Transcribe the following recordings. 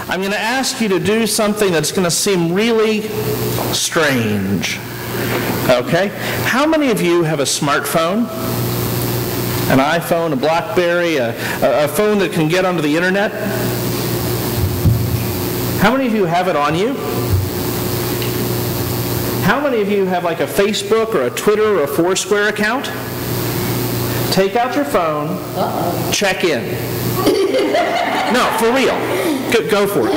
I'm going to ask you to do something that's going to seem really strange. Okay? How many of you have a smartphone? An iPhone, a BlackBerry, a phone that can get onto the internet? How many of you have it on you? How many of you have like a Facebook or a Twitter or a Foursquare account? Take out your phone, check in. No, for real. Go for it.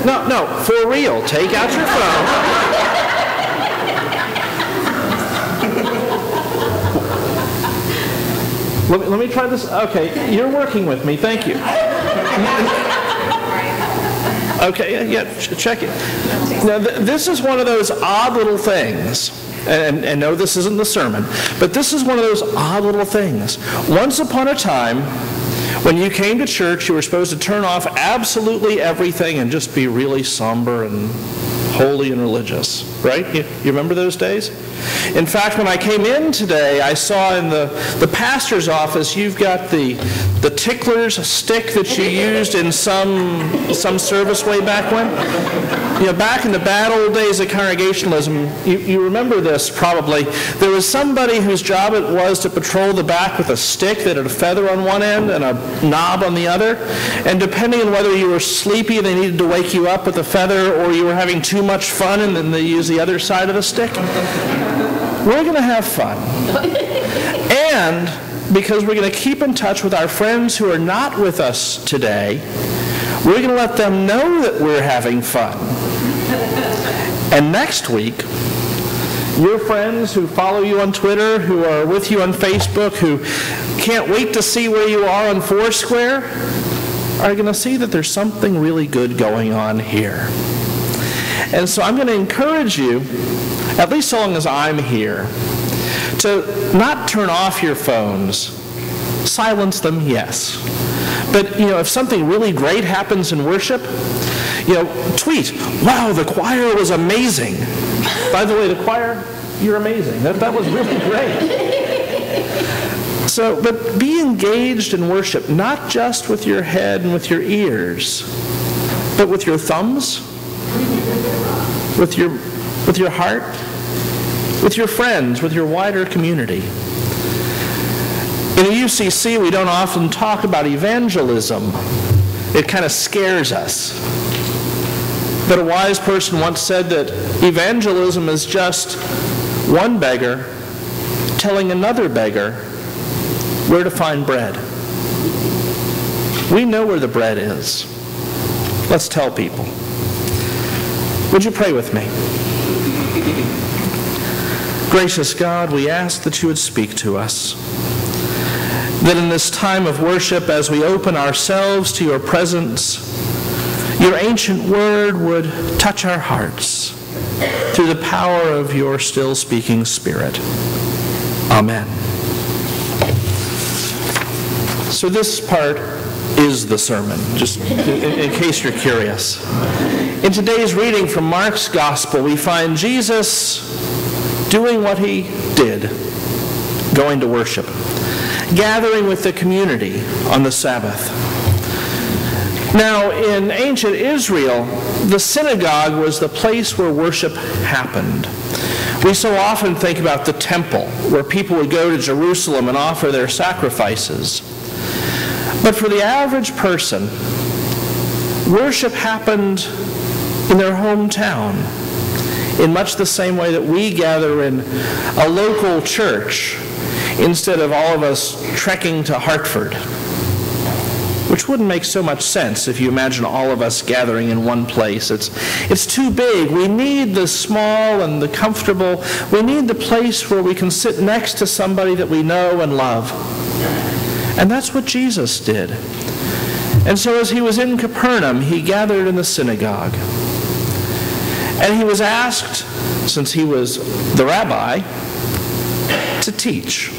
No, for real. Take out your phone. Let me try this. Okay, you're working with me. Thank you. Okay, yeah, check it. Now, this is one of those odd little things. And no, this isn't the sermon, but this is one of those odd little things. Once upon a time, when you came to church, you were supposed to turn off absolutely everything and just be really somber and holy and religious, right? You remember those days? In fact, when I came in today, I saw in the pastor's office, you've got the tickler's stick that you used in some service way back when. You know, back in the bad old days of Congregationalism, you remember this probably. There was somebody whose job it was to patrol the back with a stick that had a feather on one end and a knob on the other. And depending on whether you were sleepy, they needed to wake you up with a feather, or you were having too much fun and then they used the other side of the stick. We're going to have fun. And because we're going to keep in touch with our friends who are not with us today, we're going to let them know that we're having fun. And next week, your friends who follow you on Twitter, who are with you on Facebook, who can't wait to see where you are on Foursquare, are going to see that there's something really good going on here. And so I'm going to encourage you, at least so long as I'm here, to not turn off your phones. Silence them, yes. But, if something really great happens in worship, tweet, "Wow, the choir was amazing." By the way, the choir, you're amazing. That was really great. So, but be engaged in worship, not just with your head and with your ears, but with your thumbs, with your heart, with your friends, with your wider community. In the UCC, we don't often talk about evangelism. It kind of scares us. But a wise person once said that evangelism is just one beggar telling another beggar where to find bread. We know where the bread is. Let's tell people. Would you pray with me? Gracious God, we ask that you would speak to us. That in this time of worship, as we open ourselves to your presence, your ancient word would touch our hearts through the power of your still speaking Spirit. Amen. So this part is the sermon, just in case you're curious. In today's reading from Mark's Gospel, we find Jesus doing what he did, going to worship, gathering with the community on the Sabbath. Now, in ancient Israel, the synagogue was the place where worship happened. We so often think about the temple, where people would go to Jerusalem and offer their sacrifices. But for the average person, worship happened in their hometown, in much the same way that we gather in a local church instead of all of us trekking to Hartford, which wouldn't make so much sense if you imagine all of us gathering in one place. It's too big. We need the small and the comfortable. We need the place where we can sit next to somebody that we know and love. And that's what Jesus did. And so as he was in Capernaum, he gathered in the synagogue. And he was asked, since he was the rabbi, to teach.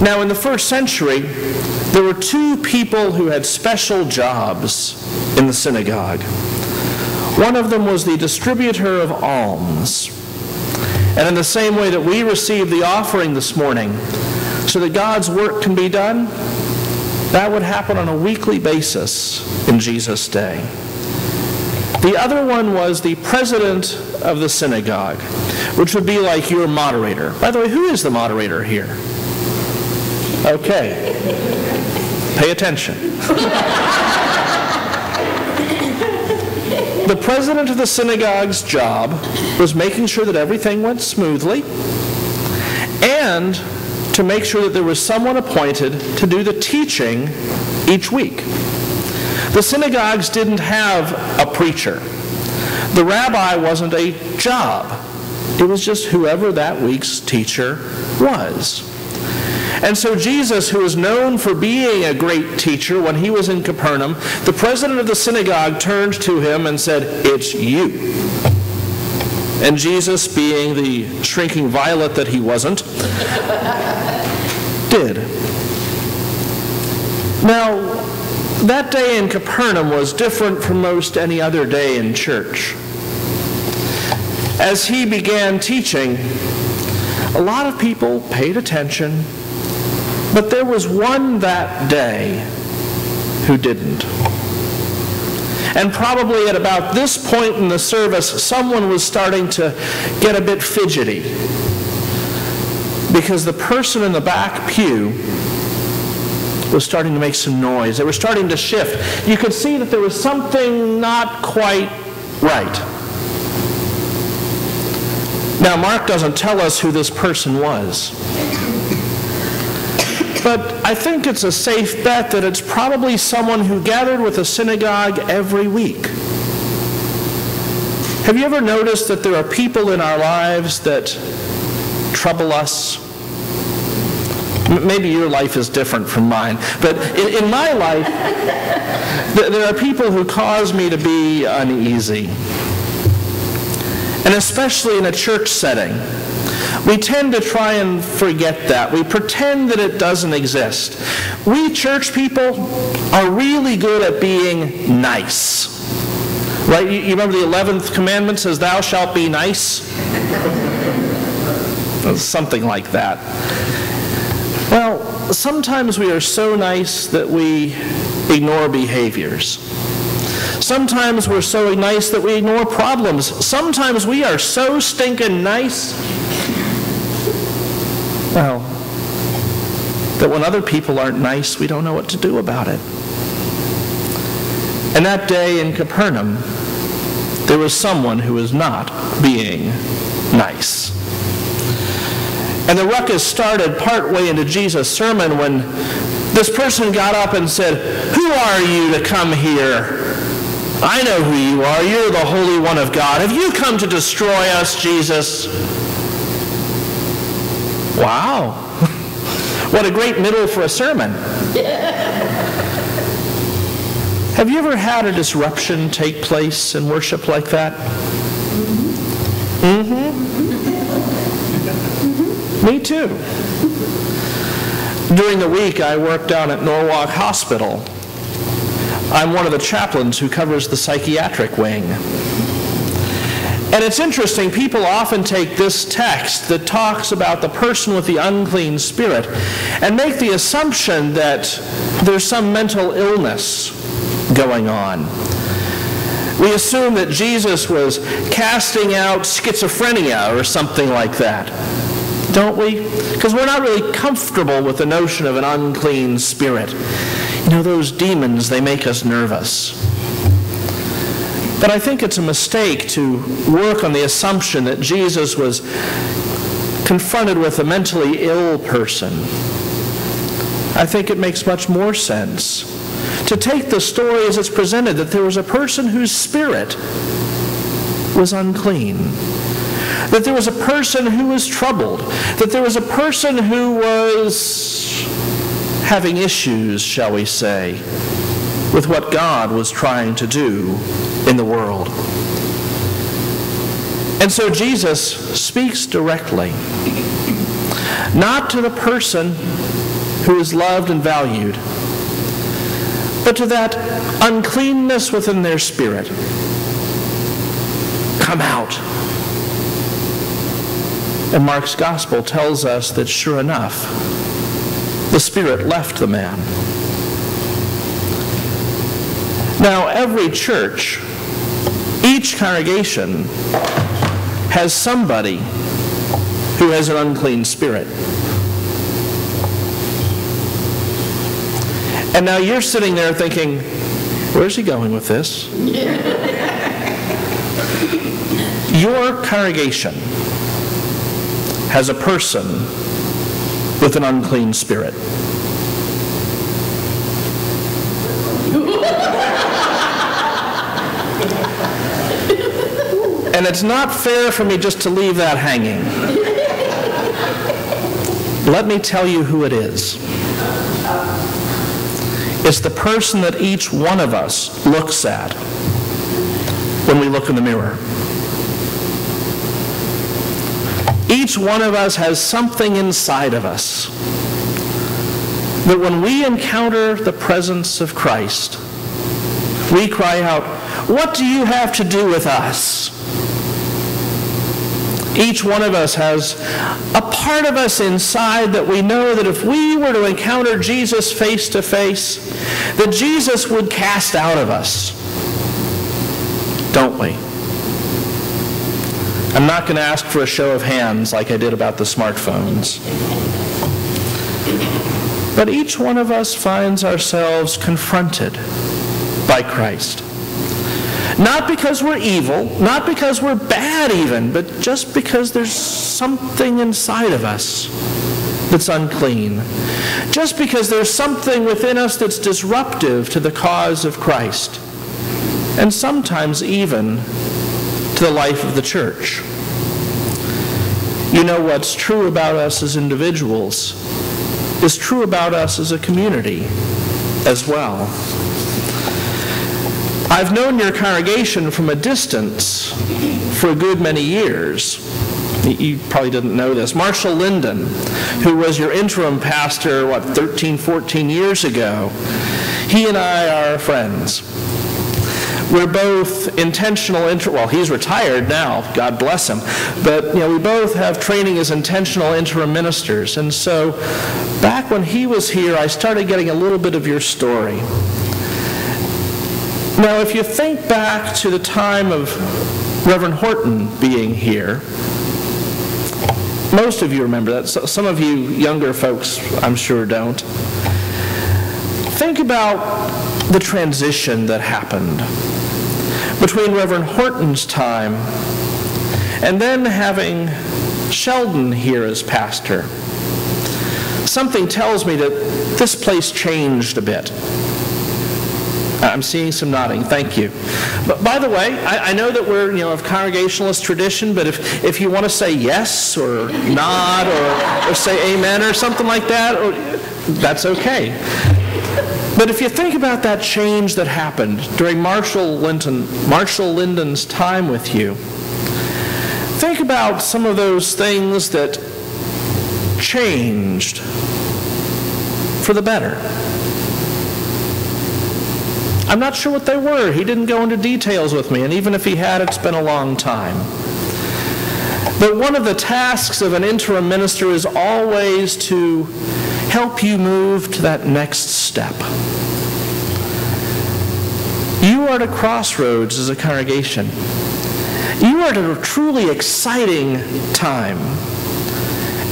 Now, in the first century, there were two people who had special jobs in the synagogue. One of them was the distributor of alms. And in the same way that we receive the offering this morning, so that God's work can be done, That would happen on a weekly basis in Jesus' day. The other one was the president of the synagogue, which would be like your moderator. By the way, who is the moderator here? Okay. Pay attention. The president of the synagogue's job was making sure that everything went smoothly and to make sure that there was someone appointed to do the teaching each week. The synagogues didn't have a preacher. The rabbi wasn't a job. It was just whoever that week's teacher was. And so Jesus, who was known for being a great teacher when he was in Capernaum, the president of the synagogue turned to him and said, "It's you." And Jesus, being the shrinking violet that he wasn't, did. Now, that day in Capernaum was different from most any other day in church. As he began teaching, a lot of people paid attention, but there was one that day who didn't. And probably at about this point in the service, someone was starting to get a bit fidgety because the person in the back pew was starting to make some noise. They were starting to shift. You could see that there was something not quite right. Now, Mark doesn't tell us who this person was. But I think it's a safe bet that it's probably someone who gathered with the synagogue every week. Have you ever noticed that there are people in our lives that trouble us? Maybe your life is different from mine, but in my life, there are people who cause me to be uneasy. And especially in a church setting, we tend to try and forget that. We pretend that it doesn't exist. We church people are really good at being nice. Right? You remember the 11th commandment says, "Thou shalt be nice"? Something like that. Well, sometimes we are so nice that we ignore behaviors. Sometimes we're so nice that we ignore problems. Sometimes we are so stinking nice, well, that when other people aren't nice, we don't know what to do about it. And that day in Capernaum, there was someone who was not being nice. And the ruckus started partway into Jesus' sermon when this person got up and said, "Who are you to come here? I know who you are. You're the Holy One of God. Have you come to destroy us, Jesus?" Wow. What a great middle for a sermon. Have you ever had a disruption take place in worship like that? Me too. During the week, I work down at Norwalk Hospital. I'm one of the chaplains who covers the psychiatric wing. And it's interesting, people often take this text that talks about the person with the unclean spirit and make the assumption that there's some mental illness going on. We assume that Jesus was casting out schizophrenia or something like that, don't we? Because we're not really comfortable with the notion of an unclean spirit. You know, those demons, they make us nervous. But I think it's a mistake to work on the assumption that Jesus was confronted with a mentally ill person. I think it makes much more sense to take the story as it's presented, that there was a person whose spirit was unclean, that there was a person who was troubled, that there was a person who was having issues, shall we say, with what God was trying to do in the world. And so Jesus speaks directly, not to the person who is loved and valued, but to that uncleanness within their spirit. Come out. And Mark's gospel tells us that sure enough, the spirit left the man. Now, every church, each congregation, has somebody who has an unclean spirit. And now you're sitting there thinking, where's he going with this? Your congregation has a person with an unclean spirit. And it's not fair for me just to leave that hanging. Let me tell you who it is. It's the person that each one of us looks at when we look in the mirror. Each one of us has something inside of us that when we encounter the presence of Christ, we cry out, "What do you have to do with us?" Each one of us has a part of us inside that we know that if we were to encounter Jesus face to face, that Jesus would cast out of us. Don't we? I'm not going to ask for a show of hands like I did about the smartphones. But each one of us finds ourselves confronted by Christ. Not because we're evil, not because we're bad even, but just because there's something inside of us that's unclean. Just because there's something within us that's disruptive to the cause of Christ. And sometimes even to the life of the church. You know, what's true about us as individuals is true about us as a community as well. I've known your congregation from a distance for a good many years. You probably didn't know this. Marshall Linden, who was your interim pastor, 13, 14 years ago, he and I are friends. We're both intentional, well, he's retired now, God bless him, but we both have training as intentional interim ministers. And so back when he was here, I started getting a little bit of your story. Now, if you think back to the time of Reverend Horton being here, most of you remember that. Some of you younger folks, I'm sure, don't. Think about the transition that happened between Reverend Horton's time and then having Sheldon here as pastor. Something tells me that this place changed a bit. I'm seeing some nodding. Thank you. But by the way, I know that we're of Congregationalist tradition, but if you want to say yes or nod or say amen or something like that, that's okay. But if you think about that change that happened during Marshall Linden's time with you, think about some of those things that changed for the better. I'm not sure what they were. He didn't go into details with me, and even if he had, it's been a long time. But one of the tasks of an interim minister is always to help you move to that next step. You are at a crossroads as a congregation. You are at a truly exciting time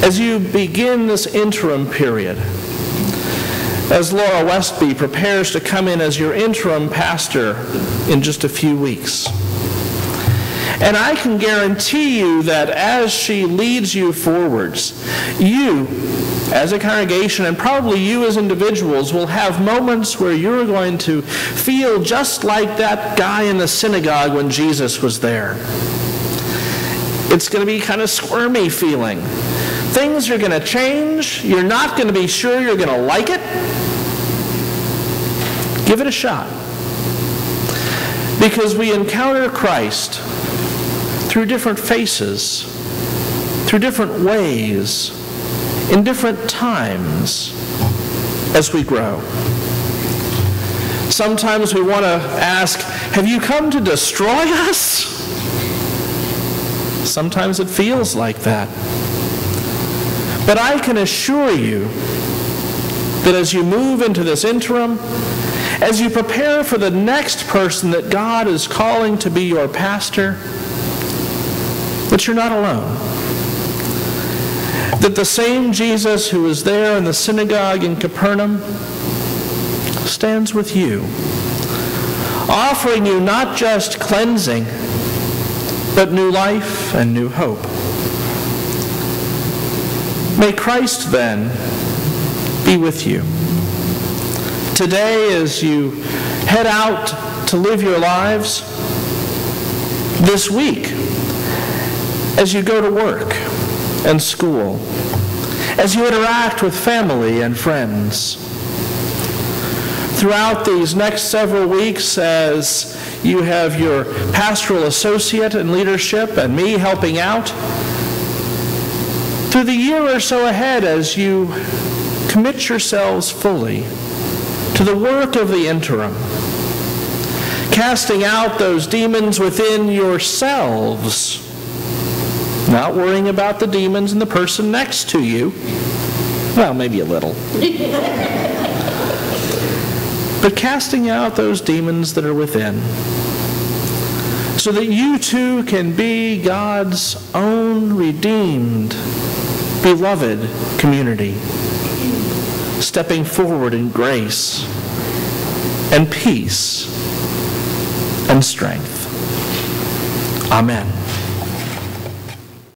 as you begin this interim period. As Laura Westby prepares to come in as your interim pastor in just a few weeks. And I can guarantee you that as she leads you forwards, you, as a congregation, and probably you as individuals, will have moments where you're going to feel just like that guy in the synagogue when Jesus was there. It's going to be kind of squirmy feeling. Things are going to change. You're not going to be sure you're going to like it. Give it a shot. Because we encounter Christ through different faces, through different ways, in different times as we grow. Sometimes we want to ask, have you come to destroy us? Sometimes it feels like that. But I can assure you that as you move into this interim, As you prepare for the next person that God is calling to be your pastor, that you're not alone. That the same Jesus who was there in the synagogue in Capernaum stands with you, offering you not just cleansing, but new life and new hope. May Christ then be with you. Today, as you head out to live your lives, this week, as you go to work and school, as you interact with family and friends, throughout these next several weeks, as you have your pastoral associate in leadership and me helping out, through the year or so ahead, as you commit yourselves fully to the work of the interim, casting out those demons within yourselves, not worrying about the demons in the person next to you. Well, maybe a little. But casting out those demons that are within, so that you too can be God's own redeemed, beloved community, stepping forward in grace and peace and strength. Amen.